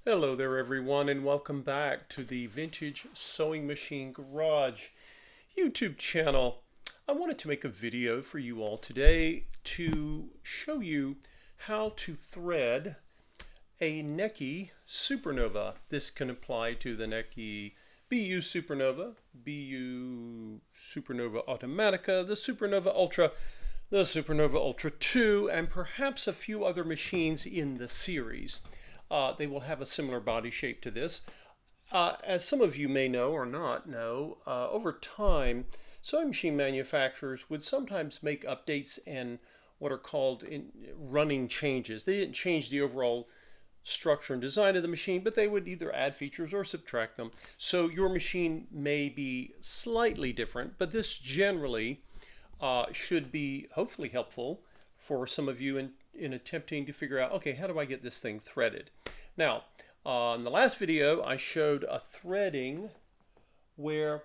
Hello there everyone, and welcome back to the Vintage Sewing Machine Garage YouTube channel. I wanted to make a video for you all today to show you how to thread a Necchi Supernova. This can apply to the Necchi BU Supernova, BU Supernova Automatica, the Supernova Ultra, the Supernova Ultra 2, and perhaps a few other machines in the series. They will have a similar body shape to this. As some of you may know or not know, over time, sewing machine manufacturers would sometimes make updates and what are called running changes. They didn't change the overall structure and design of the machine, but they would either add features or subtract them. So your machine may be slightly different, but this generally should be hopefully helpful for some of you in attempting to figure out, okay, how do I get this thing threaded? Now, in the last video, I showed a threading where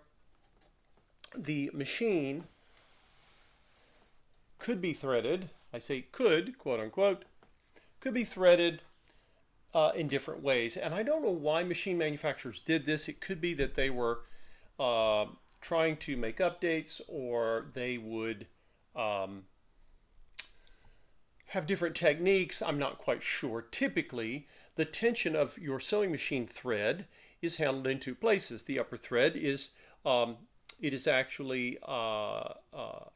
the machine could be threaded. I say could, quote unquote, could be threaded in different ways. And I don't know why machine manufacturers did this. It could be that they were trying to make updates, or they would have different techniques. I'm not quite sure. Typically, the tension of your sewing machine thread is handled in two places. The upper thread is it is actually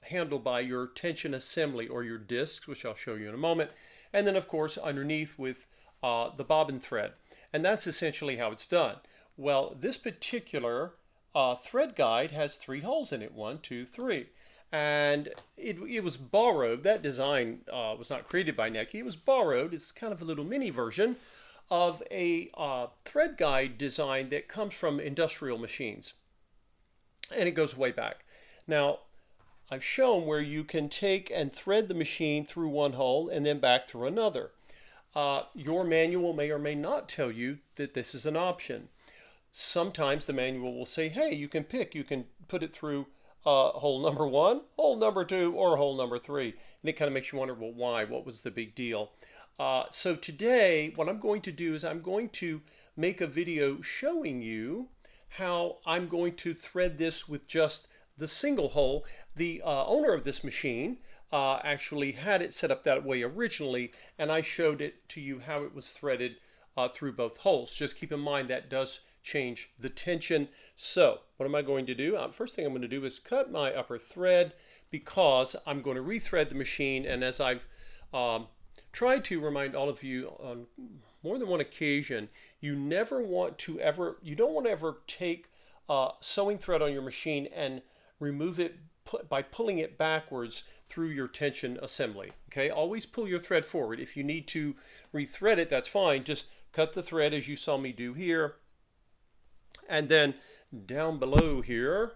handled by your tension assembly or your discs, which I'll show you in a moment, and then of course underneath with the bobbin thread, and that's essentially how it's done. Well, this particular thread guide has 3 holes in it, 1, 2, 3. And it was borrowed. That design was not created by Necchi. It was borrowed. It's kind of a little mini version of a thread guide design that comes from industrial machines. And it goes way back. Now, I've shown where you can take and thread the machine through one hole and then back through another. Your manual may or may not tell you that this is an option. Sometimes the manual will say, hey, you can pick. You can put it through hole number 1, hole number 2, or hole number 3. And it kind of makes you wonder, well, why? What was the big deal? So today, what I'm going to do is I'm going to make a video showing you how I'm going to thread this with just the single hole. The owner of this machine actually had it set up that way originally, and I showed it to you how it was threaded through both holes. Just keep in mind that does change the tension. So what am I going to do? First thing I'm going to do is cut my upper thread, because I'm going to rethread the machine. And as I've tried to remind all of you on more than one occasion, you don't want to ever take sewing thread on your machine and remove it by pulling it backwards through your tension assembly. Okay, always pull your thread forward. If you need to rethread it, that's fine. Just cut the thread as you saw me do here. And then down below here,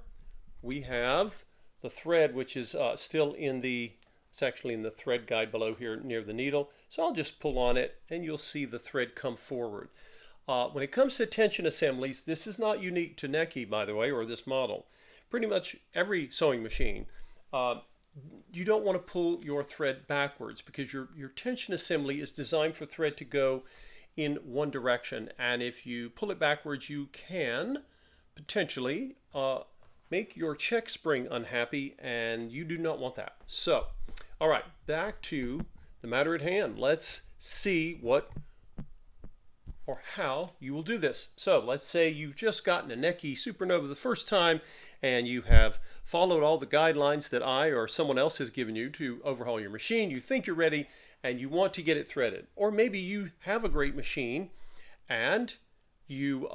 we have the thread, which is still it's actually in the thread guide below here near the needle. So I'll just pull on it and you'll see the thread come forward. When it comes to tension assemblies, this is not unique to Necchi, by the way, or this model. Pretty much every sewing machine, you don't want to pull your thread backwards, because your tension assembly is designed for thread to go in one direction, and if you pull it backwards, you can potentially make your check spring unhappy, and you do not want that. So, all right, back to the matter at hand. Let's see what or how you will do this. So let's say you've just gotten a Necchi Supernova the first time, and you have followed all the guidelines that I or someone else has given you to overhaul your machine. You think you're ready and you want to get it threaded. Or maybe you have a great machine and you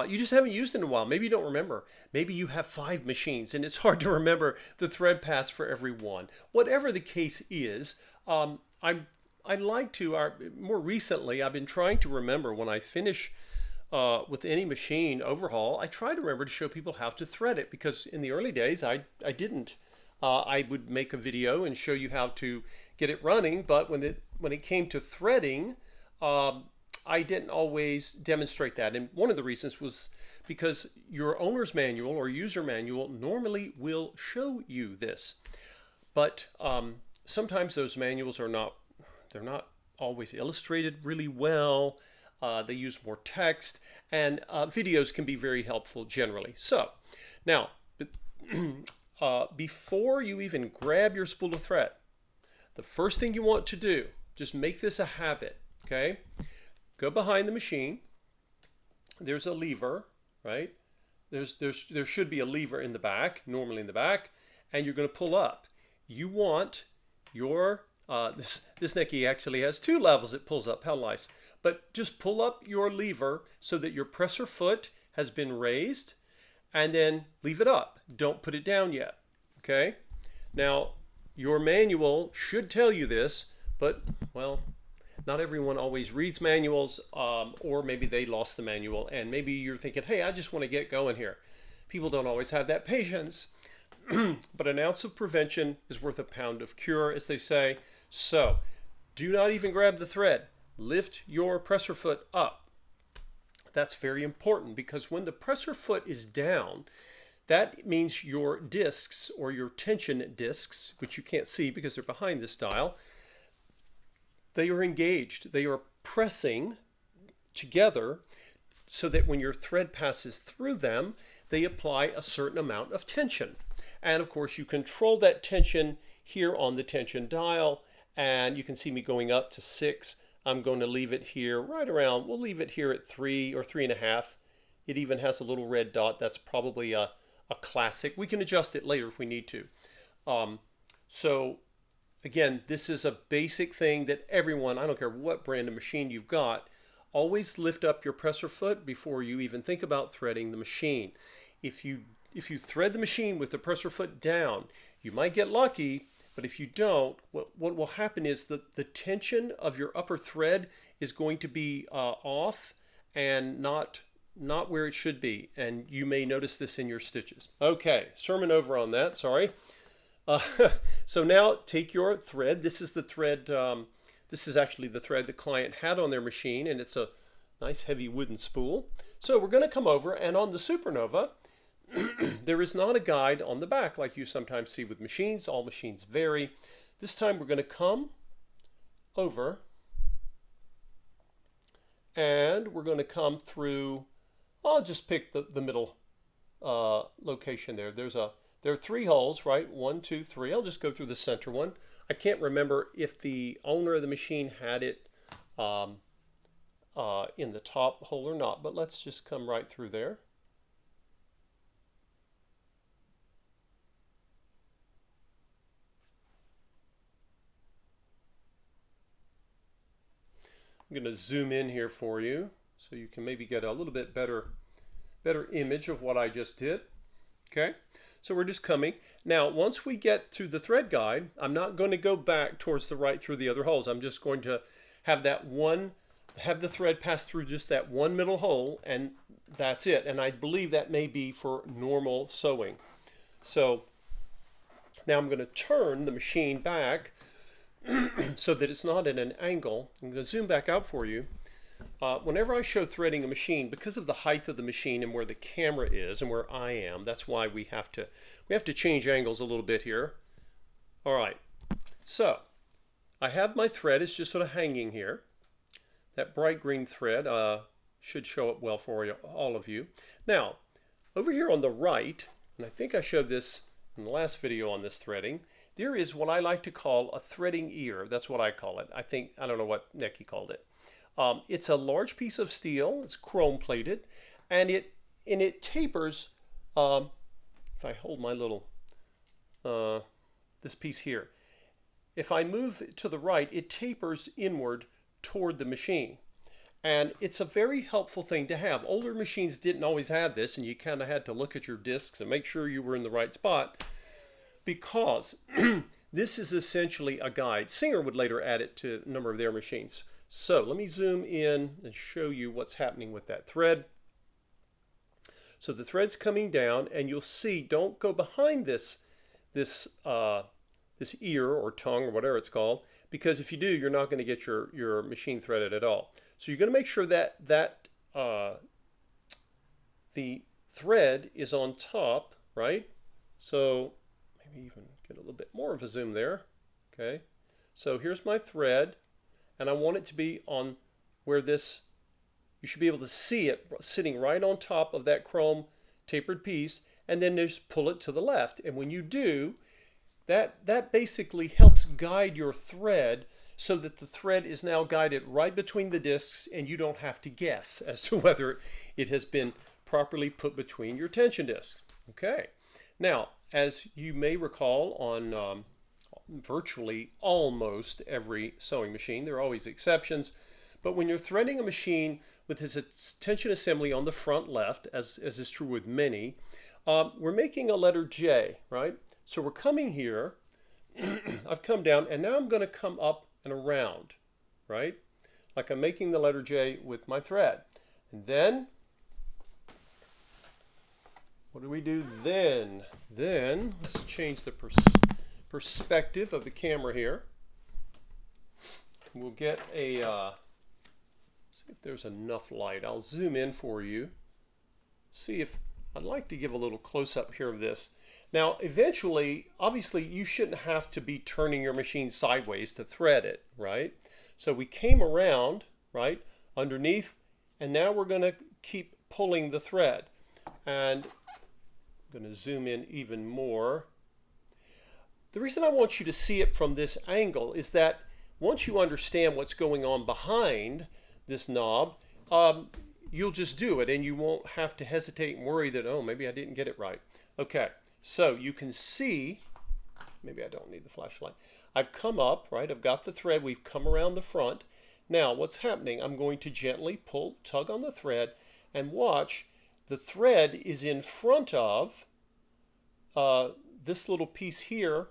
you just haven't used it in a while. Maybe you don't remember. Maybe you have 5 machines and it's hard to remember the thread paths for every one. Whatever the case is, I like to, more recently, I've been trying to remember when I finish with any machine overhaul, I try to remember to show people how to thread it, because in the early days I didn't. I would make a video and show you how to get it running, but when it came to threading, I didn't always demonstrate that. And one of the reasons was because your owner's manual or user manual normally will show you this. But sometimes those manuals are not, they're not always illustrated really well. They use more text, and videos can be very helpful generally. So now, before you even grab your spool of thread, the first thing you want to do, just make this a habit, okay? Go behind the machine. There's a lever, right? There should be a lever in the back, normally in the back, and you're going to pull up. You want your, this Necchi actually has two levels it pulls up, how nice. But just pull up your lever so that your presser foot has been raised, and then leave it up. Don't put it down yet, okay? Now, your manual should tell you this, but, well, not everyone always reads manuals, or maybe they lost the manual, and maybe you're thinking, hey, I just want to get going here. People don't always have that patience, but an ounce of prevention is worth a pound of cure, as they say. So, do not even grab the thread. Lift your presser foot up. That's very important, because when the presser foot is down, that means your discs, or your tension discs, which you can't see because they're behind this dial, they are engaged. They are pressing together so that when your thread passes through them, they apply a certain amount of tension. And of course, you control that tension here on the tension dial, and you can see me going up to 6. I'm going to leave it here right around, we'll leave it here at 3 or 3.5. It even has a little red dot. That's probably a classic. We can adjust it later if we need to. So again, this is a basic thing that everyone, I don't care what brand of machine you've got, always lift up your presser foot before you even think about threading the machine. If you thread the machine with the presser foot down, you might get lucky, but if you don't, what will happen is that the tension of your upper thread is going to be off and not where it should be, and you may notice this in your stitches. Okay, sermon over on that, sorry. So now take your thread. This is the thread, this is actually the thread the client had on their machine, and it's a nice heavy wooden spool. So we're going to come over, and on the Supernova, there is not a guide on the back like you sometimes see with machines. All machines vary. This time we're going to come over, and we're going to come through, I'll just pick the middle location there. There are 3 holes, right? 1, 2, 3. I'll just go through the center one. I can't remember if the owner of the machine had it in the top hole or not, but let's just come right through there. I'm going to zoom in here for you so you can maybe get a little bit better image of what I just did. Okay, so we're just coming. Now, once we get to the thread guide, I'm not going to go back towards the right through the other holes. I'm just going to have the thread pass through just that one middle hole, and that's it. And I believe that may be for normal sewing. So now I'm going to turn the machine back so that it's not at an angle. I'm going to zoom back out for you. Whenever I show threading a machine, because of the height of the machine and where the camera is and where I am, that's why we have to change angles a little bit here. All right, so I have my thread. It's just sort of hanging here. That bright green thread should show up well for you, all of you. Now, over here on the right, and I think I showed this in the last video on this threading, there is what I like to call a threading ear. That's what I call it. I don't know what Necchi called it. It's a large piece of steel. It's chrome plated, and it tapers. If I hold my little this piece here, if I move to the right, it tapers inward toward the machine, and it's a very helpful thing to have. Older machines didn't always have this, and you kind of had to look at your discs and make sure you were in the right spot, because this is essentially a guide. Singer would later add it to a number of their machines. So let me zoom in and show you what's happening with that thread. So the thread's coming down, and you'll see, don't go behind this ear or tongue or whatever it's called, because if you do, you're not going to get your machine threaded at all. So you're going to make sure that the thread is on top, right? So maybe even get a little bit more of a zoom there. Okay, so here's my thread, and I want it to be on where this, you should be able to see it sitting right on top of that chrome tapered piece, and then just pull it to the left. And when you do, that basically helps guide your thread so that the thread is now guided right between the discs and you don't have to guess as to whether it has been properly put between your tension discs. Okay. Now, as you may recall on virtually almost every sewing machine, there are always exceptions, but when you're threading a machine with this tension assembly on the front left, as is true with many, we're making a letter J, right? So we're coming here, I've come down, and now I'm going to come up and around, right? Like I'm making the letter J with my thread. And then, what do we do then? Then, let's change the perspective of the camera here. We'll get a, see if there's enough light. I'll zoom in for you. See if, I'd like to give a little close-up here of this. Now, eventually, obviously, you shouldn't have to be turning your machine sideways to thread it, right? So we came around, right, underneath, and now we're going to keep pulling the thread. And I'm going to zoom in even more. The reason I want you to see it from this angle is that once you understand what's going on behind this knob, you'll just do it and you won't have to hesitate and worry that, oh, maybe I didn't get it right. Okay, so you can see, maybe I don't need the flashlight. I've come up, right? I've got the thread. We've come around the front. Now, what's happening? I'm going to gently tug on the thread, and watch. The thread is in front of this little piece here.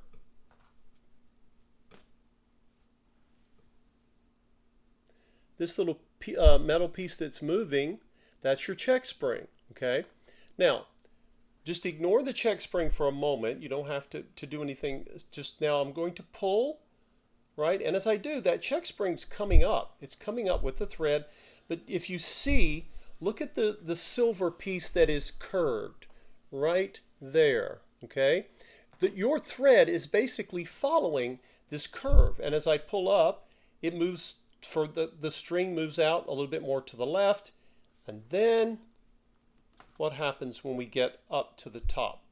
This little metal piece that's moving, that's your check spring, okay? Now, just ignore the check spring for a moment. You don't have to do anything. Just now I'm going to pull, right? And as I do, that check spring's coming up. It's coming up with the thread. But if you see, look at the silver piece that is curved right there, okay? Your thread is basically following this curve. And as I pull up, it moves, for the string moves out a little bit more to the left. And then what happens when we get up to the top?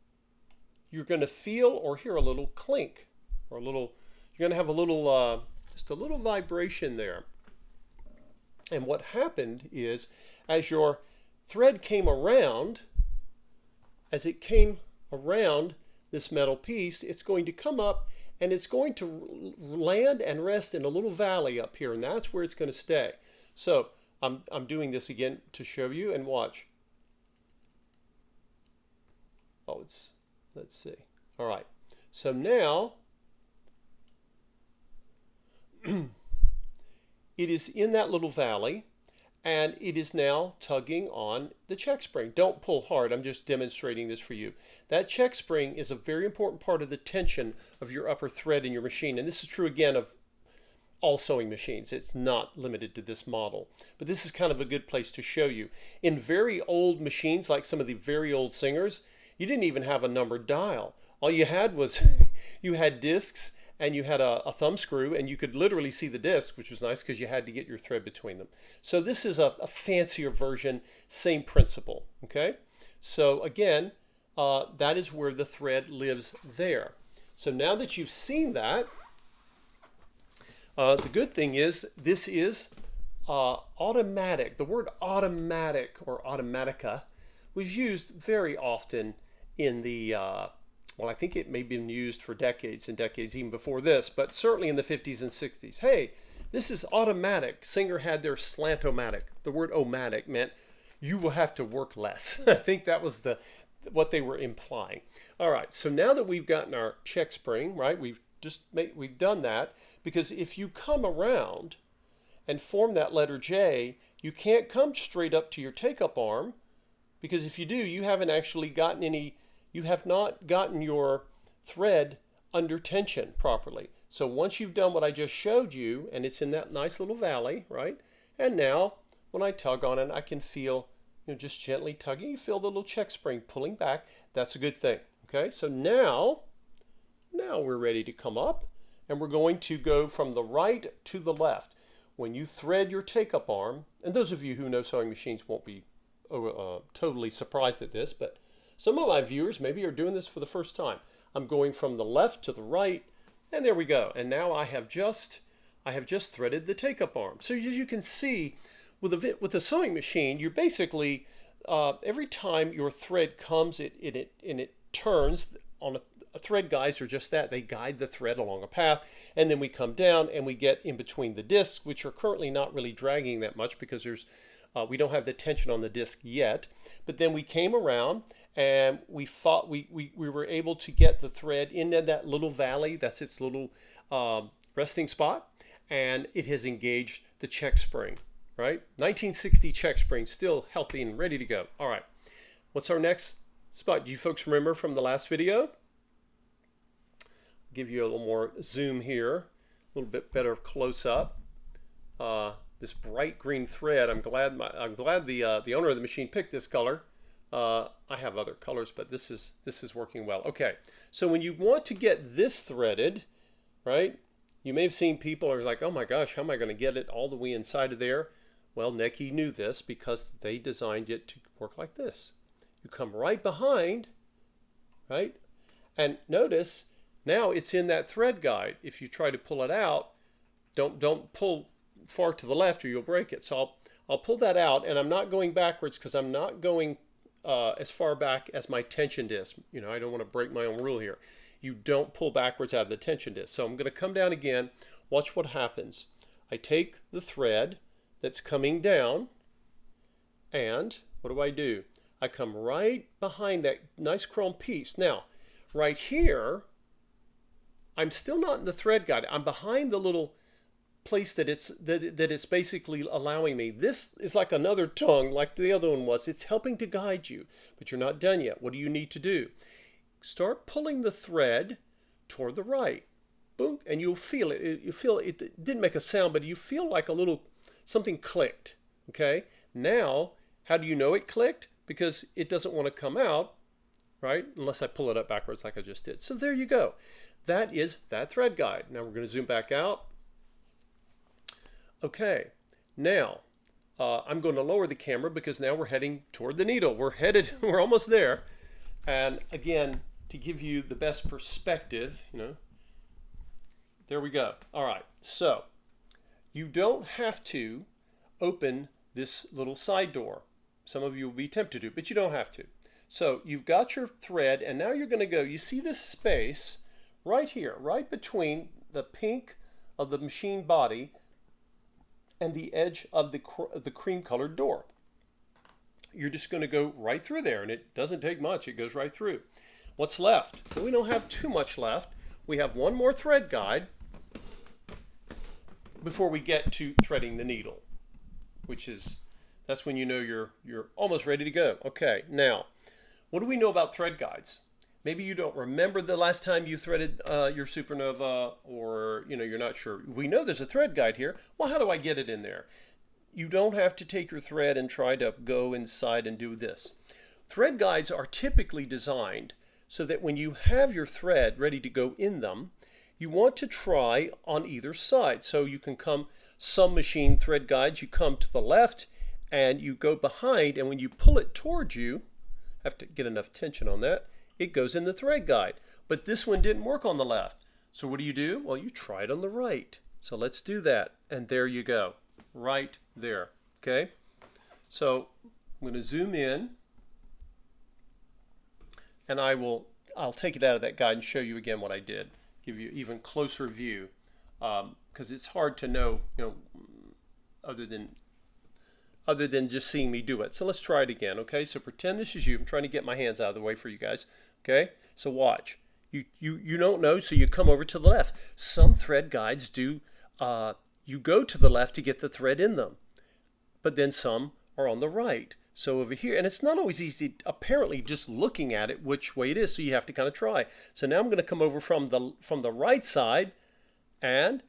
You're going to feel or hear a little clink, or a little, you're going to have a little, just a little vibration there. And what happened is, as your thread came around, as it came around this metal piece, it's going to come up and it's going to land and rest in a little valley up here, and that's where it's going to stay. So I'm doing this again to show you, and watch. Oh, let's see. All right. So now it is in that little valley, and it is now tugging on the check spring. Don't pull hard. I'm just demonstrating this for you. That check spring is a very important part of the tension of your upper thread in your machine. And this is true, again, of all sewing machines. It's not limited to this model. But this is kind of a good place to show you. In very old machines, like some of the very old Singers, you didn't even have a numbered dial. All you had was, you had discs, and you had a thumb screw, and you could literally see the disc, which was nice because you had to get your thread between them. So this is a fancier version, same principle, okay? So again, that is where the thread lives there. So now that you've seen that, the good thing is this is automatic. The word automatic or automatica was used very often in the well, I think it may have been used for decades and decades even before this, but certainly in the 50s and 60s. Hey, this is automatic. Singer had their slant-o-matic. The word o-matic meant you will have to work less. I think that was what they were implying. All right, so now that we've gotten our check spring, right, we've done that, because if you come around and form that letter J, you can't come straight up to your take-up arm, because if you do, you haven't actually gotten any, you have not gotten your thread under tension properly. So once you've done what I just showed you, and it's in that nice little valley, right? And now when I tug on it, I can feel, just gently tugging. You feel the little check spring pulling back. That's a good thing. Okay, so now we're ready to come up, and we're going to go from the right to the left. when you thread your take-up arm, and those of you who know sewing machines won't be totally surprised at this, but some of my viewers maybe are doing this for the first time. I'm going from the left to the right, and there we go. And now I have just threaded the take-up arm. So as you can see, with a sewing machine, you're basically every time your thread comes, it turns on a thread guides are just that. They guide the thread along a path, and then we come down and we get in between the discs, which are currently not really dragging that much because we don't have the tension on the disc yet. But then we came around and we were able to get the thread into that little valley. That's its little resting spot, and it has engaged the check spring. Right, 1960 check spring, still healthy and ready to go. All right, what's our next spot? Do you folks remember from the last video? I'll give you a little more zoom here, a little bit better close up. This bright green thread. I'm glad the owner of the machine picked this color. I have other colors, but this is working well. Okay, so when you want to get this threaded, right? You may have seen people are like, oh my gosh, how am I going to get it all the way inside of there? Well, Necchi knew this because they designed it to work like this. You come right behind, right? And notice now it's in that thread guide. If you try to pull it out, don't pull far to the left or you'll break it. So I'll pull that out, and I'm not going backwards because I'm not going as far back as my tension disc. You know, I don't want to break my own rule here. You don't pull backwards out of the tension disc. So I'm going to come down again. Watch what happens. I take the thread that's coming down, and what do? I come right behind that nice chrome piece. Now, right here, I'm still not in the thread guide. I'm behind the little place that it's basically allowing me. This is like another tongue, like the other one was. It's helping to guide you, but you're not done yet. What do you need to do? Start pulling the thread toward the right. Boom, and you'll feel it. You feel it didn't make a sound, but you feel like a little something clicked. Okay, now how do you know it clicked? Because it doesn't want to come out, right? Unless I pull it up backwards like I just did. So there you go. That is that thread guide. Now we're going to zoom back out. Okay, now I'm going to lower the camera because now we're heading toward the needle. We're almost there. And again, to give you the best perspective, there we go. All right, so you don't have to open this little side door. Some of you will be tempted to, but you don't have to. So you've got your thread, and now you're going to go, you see this space right here, right between the pink of the machine body and the edge of the cream-colored door. You're just going to go right through there, and it doesn't take much. It goes right through. What's left? Well, we don't have too much left. We have one more thread guide before we get to threading the needle, that's when you know you're almost ready to go. Okay, now, what do we know about thread guides? Maybe you don't remember the last time you threaded your Supernova, or you're not sure. We know there's a thread guide here. Well, how do I get it in there? You don't have to take your thread and try to go inside and do this. Thread guides are typically designed so that when you have your thread ready to go in them, you want to try on either side. So you can come, some machine thread guides, you come to the left and you go behind, and when you pull it towards you, have to get enough tension on that, it goes in the thread guide. But this one didn't work on the left. So what do? Well, you try it on the right. So let's do that. And there you go. Right there. Okay? So I'm going to zoom in, and I'll take it out of that guide and show you again what I did. Give you even closer view, because it's hard to know, other than just seeing me do it. So let's try it again. Okay? So pretend this is you. I'm trying to get my hands out of the way for you guys. Okay? So watch. You don't know, so you come over to the left. Some thread guides do. You go to the left to get the thread in them, but then some are on the right. So over here, and it's not always easy, apparently, just looking at it, which way it is, so you have to kind of try. So now I'm going to come over from the right side, and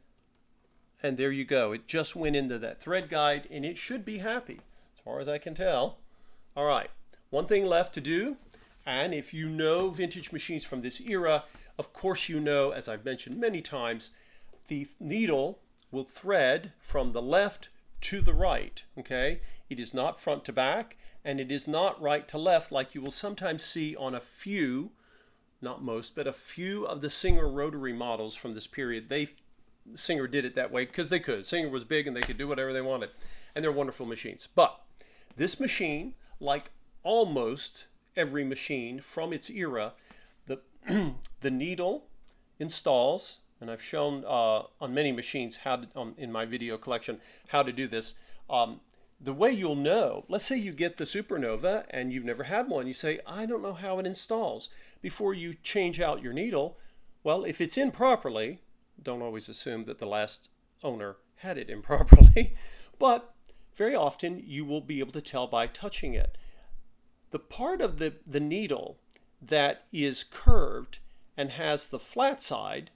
there you go. It just went into that thread guide, and it should be happy, as far as I can tell. All right, one thing left to do, and if you know vintage machines from this era, of course you know, as I've mentioned many times, the needle will thread from the left to the right, okay? It is not front to back, and it is not right to left like you will sometimes see on a few, not most, but a few of the Singer rotary models from this period. Singer did it that way because they could. Singer was big and they could do whatever they wanted, and they're wonderful machines. But this machine, like almost every machine from its era, the needle installs, and I've shown on many machines how to, in my video collection how to do this. The way you'll know, let's say you get the Supernova and you've never had one. You say, I don't know how it installs. Before you change out your needle, well, if it's in properly, don't always assume that the last owner had it improperly, but very often you will be able to tell by touching it. The part of the needle that is curved and has the flat side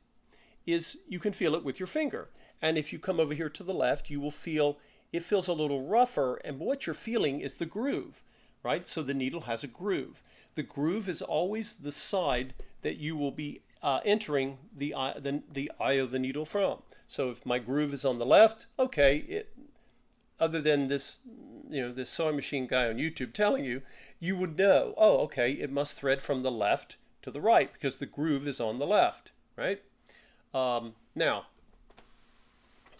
is, you can feel it with your finger. And if you come over here to the left, you will feel it feels a little rougher, and what you're feeling is the groove, right? So the needle has a groove. The groove is always the side that you will be entering the eye of the needle from. So if my groove is on the left, okay, other than this, this sewing machine guy on YouTube telling you, you would know, oh, okay, it must thread from the left to the right because the groove is on the left, right? Now,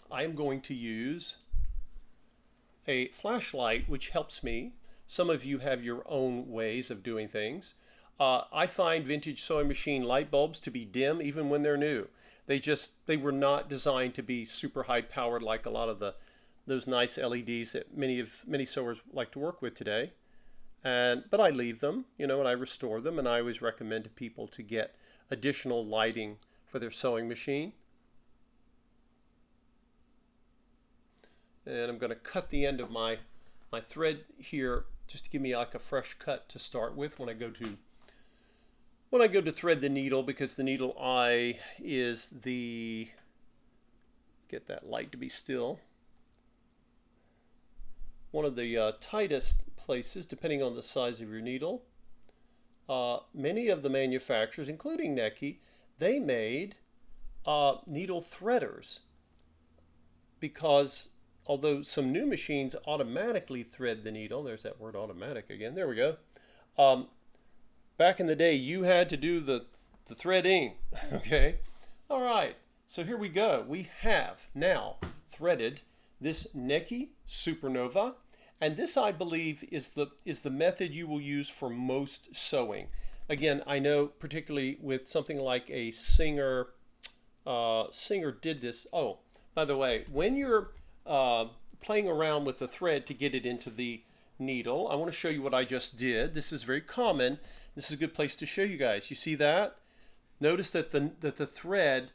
I am going to use a flashlight, which helps me. Some of you have your own ways of doing things. I find vintage sewing machine light bulbs to be dim even when they're new. They were not designed to be super high powered like a lot of those nice LEDs that many sewers like to work with today. But I leave them, and I restore them, and I always recommend to people to get additional lighting for their sewing machine. And I'm going to cut the end of my thread here just to give me like a fresh cut to start with when I go to thread the needle, because the needle eye is get that light to be still, one of the tightest places depending on the size of your needle. Many of the manufacturers, including Necchi, they made needle threaders, because although some new machines automatically thread the needle, there's that word automatic again, there we go. Back in the day, you had to do the threading, okay? All right, so here we go. We have now threaded this Necchi Supernova, and this, I believe, is the method you will use for most sewing. Again, I know particularly with something like a Singer did this. Oh, by the way, when you're playing around with the thread to get it into the needle, I want to show you what I just did. This is very common. This is a good place to show you guys. You see that? Notice that the thread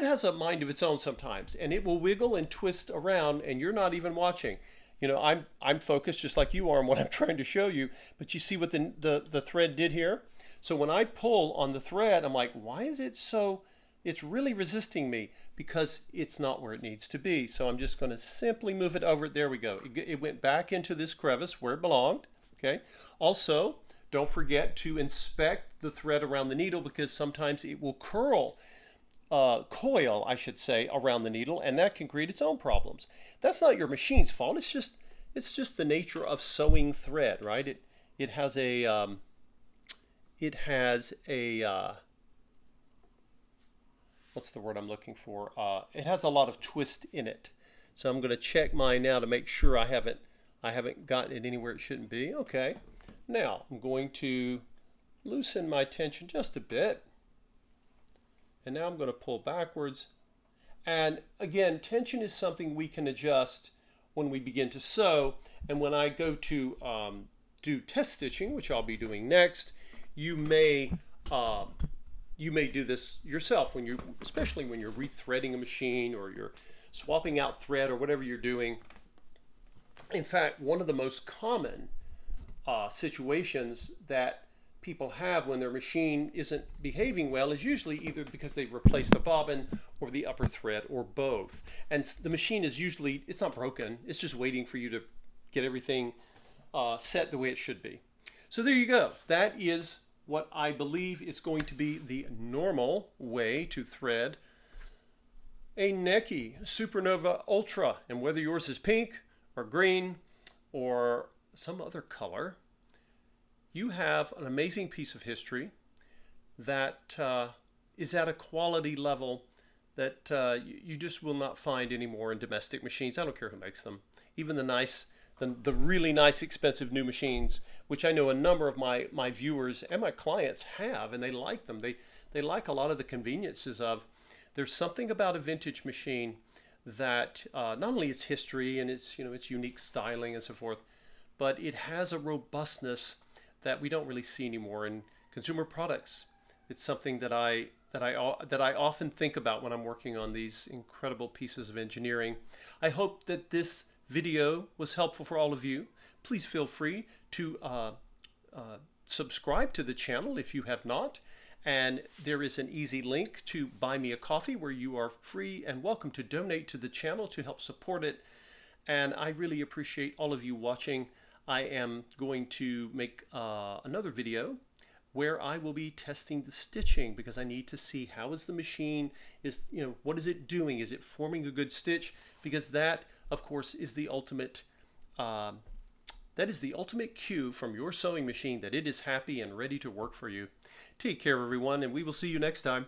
has a mind of its own sometimes, and it will wiggle and twist around, and you're not even watching. I'm focused just like you are on what I'm trying to show you, but you see what the thread did here? So when I pull on the thread, I'm like, why is it so, it's really resisting me, because it's not where it needs to be. So I'm just going to simply move it over. There we go. It went back into this crevice where it belonged. Okay. Also, don't forget to inspect the thread around the needle, because sometimes it will coil, I should say, around the needle, and that can create its own problems. That's not your machine's fault. It's just the nature of sewing thread, right? It has a what's the word I'm looking for? It has a lot of twist in it. So I'm going to check mine now to make sure I haven't gotten it anywhere it shouldn't be. Okay. Now I'm going to loosen my tension just a bit. And now I'm going to pull backwards. And again, tension is something we can adjust when we begin to sew. And when I go to do test stitching, which I'll be doing next, you may do this yourself, especially when you're rethreading a machine or you're swapping out thread or whatever you're doing. In fact, one of the most common situations that people have when their machine isn't behaving well is usually either because they've replaced the bobbin or the upper thread, or both. And the machine is usually, it's not broken, it's just waiting for you to get everything set the way it should be. So there you go. That is what I believe is going to be the normal way to thread a Necchi Supernova Ultra. And whether yours is pink or green or some other color, you have an amazing piece of history that is at a quality level that you just will not find anymore in domestic machines. I don't care who makes them. Even the really nice, expensive new machines, which I know a number of my viewers and my clients have, and they like them. They like a lot of the conveniences of. There's something about a vintage machine that not only its history and its unique styling and so forth, but it has a robustness that we don't really see anymore in consumer products. It's something that I often think about when I'm working on these incredible pieces of engineering. I hope that this video was helpful for all of you. Please feel free to subscribe to the channel if you have not. And there is an easy link to buy me a coffee where you are free and welcome to donate to the channel to help support it. And I really appreciate all of you watching. I am going to make another video where I will be testing the stitching because I need to see how is the machine, what is it doing? Is it forming a good stitch? Because that, of course, is the ultimate cue from your sewing machine that it is happy and ready to work for you. Take care, everyone, and we will see you next time.